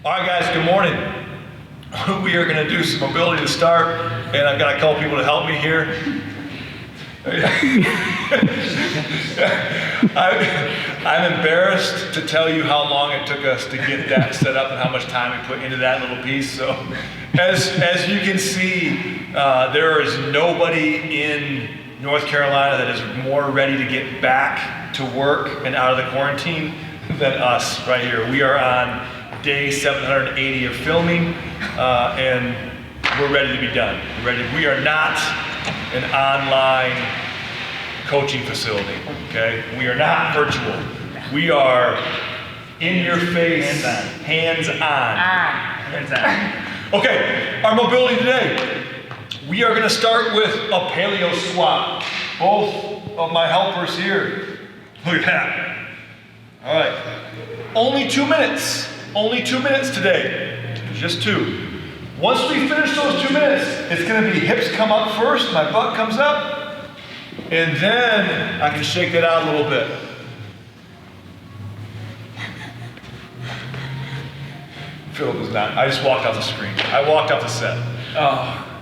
All right, guys, good morning. We are going to do some mobility to start, and I've got a couple people to help me here. I'm embarrassed to tell you how long it took us to get that set up and how much time we put into that little piece. So, as you can see, there is nobody in North Carolina that is more ready to get back to work and out of the quarantine than us right here. We are on day 780 of filming, and we're ready to be done. We are not an online coaching facility, okay? We are not virtual. We are in your face, hands on. Okay, our mobility today. We are gonna start with a paleo squat. Both of my helpers here. Look at that. All right, only 2 minutes. Only 2 minutes today, just 2. Once we finish those 2 minutes, it's gonna be hips come up first, my butt comes up, and then I can shake that out a little bit. Philip is not, I just walked off the screen. I walked off the set.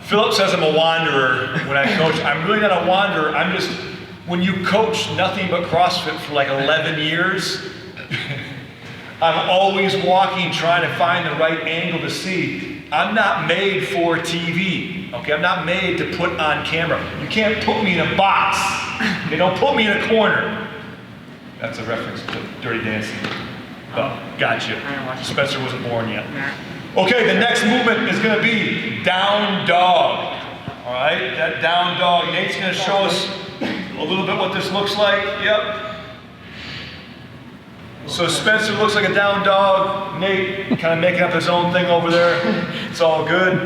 Philip says I'm a wanderer when I coach. I'm really not a wanderer, I'm just, when you coach nothing but CrossFit for like 11 years, I'm always walking, trying to find the right angle to see. I'm not made for TV, okay? I'm not made to put on camera. You can't put me in a box. Okay, don't put me in a corner. That's a reference to Dirty Dancing. Oh, gotcha. Spencer wasn't born yet. Okay, the next movement is gonna be down dog. All right, that down dog. Nate's gonna show us a little bit what this looks like. Yep. So Spencer looks like a down dog. Nate kind of making up his own thing over there. It's all good.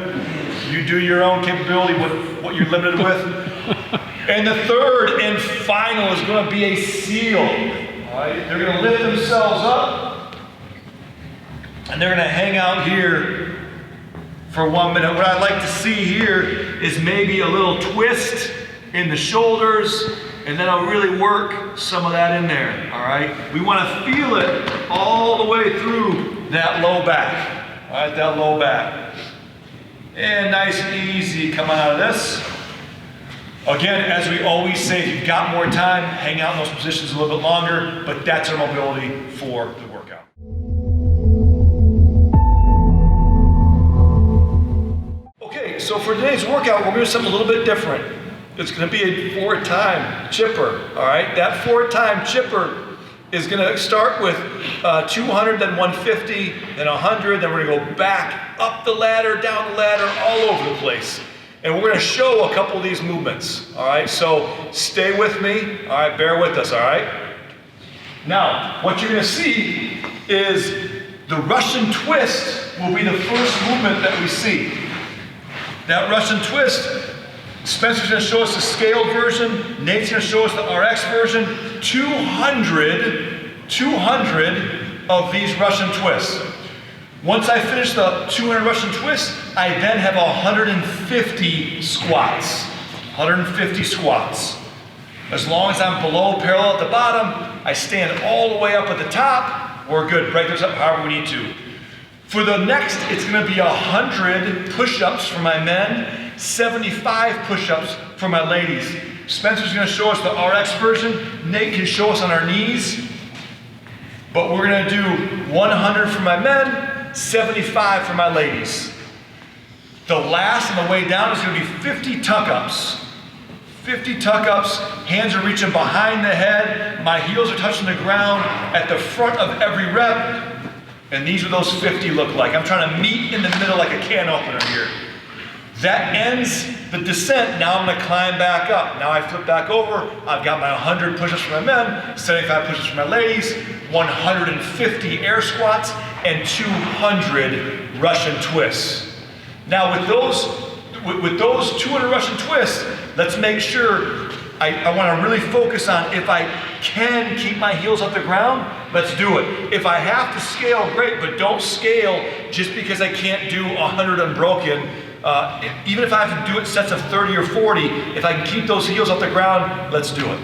You do your own capability with what you're limited with. And the third and final is going to be a seal. All right? They're going to lift themselves up, and they're going to hang out here for 1 minute. What I'd like to see here is maybe a little twist in the shoulders, and then I'll really work some of that in there, all right? We want to feel it all the way through that low back, all right, that low back. And nice and easy coming out of this. Again, as we always say, if you've got more time, hang out in those positions a little bit longer, but that's our mobility for the workout. Okay, so for today's workout, we're going to do something a little bit different. It's going to be a 4-time chipper, all right? That 4-time chipper is going to start with 200, then 150, then 100, then we're going to go back, up the ladder, down the ladder, all over the place. And we're going to show a couple of these movements, all right? So stay with me, all right? Bear with us, all right? Now, what you're going to see is the Russian twist will be the first movement that we see. That Russian twist, Spencer's going to show us the scaled version. Nate's going to show us the RX version. 200 of these Russian twists. Once I finish the 200 Russian twists, I then have 150 squats. 150 squats. As long as I'm below parallel at the bottom, I stand all the way up at the top. We're good. Break those up however we need to. For the next, it's going to be 100 push-ups for my men. 75 push-ups for my ladies. Spencer's going to show us the RX version. Nate can show us on our knees. But we're going to do 100 for my men, 75 for my ladies. The last on the way down is going to be 50 tuck-ups. 50 tuck-ups, hands are reaching behind the head, my heels are touching the ground at the front of every rep, and these are those 50 look like. I'm trying to meet in the middle like a can opener here. That ends the descent. Now I'm going to climb back up. Now I flip back over. I've got my 100 push-ups for my men, 75 push-ups for my ladies, 150 air squats, and 200 Russian twists. Now with those 200 Russian twists, let's make sure I want to really focus on if I can keep my heels off the ground, let's do it. If I have to scale, great, but don't scale just because I can't do 100 unbroken. Even if I have to do it sets of 30 or 40, if I can keep those heels off the ground, let's do it.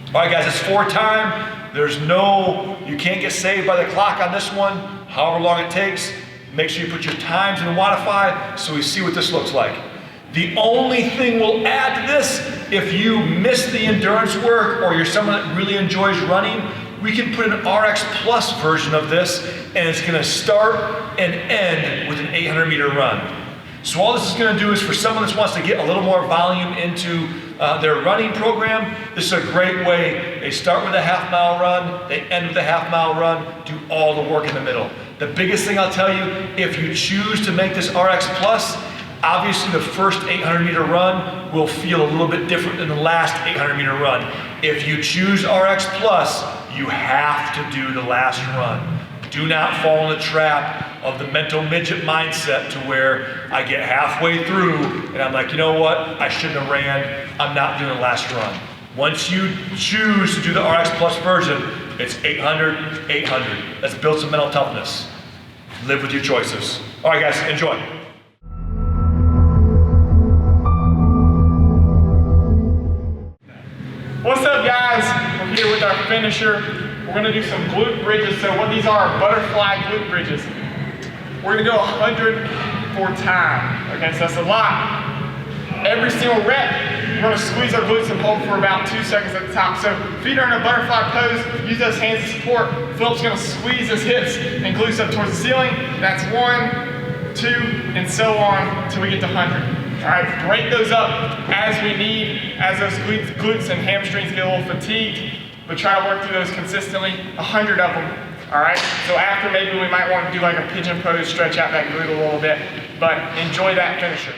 All right, guys, it's 4-time. There's no, you can't get saved by the clock on this one, however long it takes. Make sure you put your times in Wodify so we see what this looks like. The only thing we'll add to this, if you miss the endurance work or you're someone that really enjoys running, we can put an RX Plus version of this, and it's gonna start and end with an 800-meter run. So all this is gonna do is for someone that wants to get a little more volume into their running program, this is a great way. They start with a half-mile run, they end with a half-mile run, do all the work in the middle. The biggest thing I'll tell you, if you choose to make this RX Plus, obviously the first 800-meter run will feel a little bit different than the last 800-meter run. If you choose RX Plus, you have to do the last run. Do not fall in the trap of the mental midget mindset to where I get halfway through and I'm like, you know what, I shouldn't have ran, I'm not doing the last run. Once you choose to do the RX Plus version, it's 800, 800. Let's build some mental toughness. Live with your choices. All right guys, enjoy. What's up guys? We're here with our finisher. We're gonna do some glute bridges. So what these are butterfly glute bridges. We're gonna go 100 for time. Okay, so that's a lot. Every single rep, we're gonna squeeze our glutes and hold for about 2 seconds at the top. So feet are in a butterfly pose, use those hands to support. Philip's gonna squeeze his hips and glutes up towards the ceiling. That's 1, 2, and so on until we get to 100. All right, break those up as we need, as those glutes and hamstrings get a little fatigued, but try to work through those consistently, 100 of them. All right, so after maybe we might want to do like a pigeon pose, stretch out that glute a little bit, but enjoy that finisher.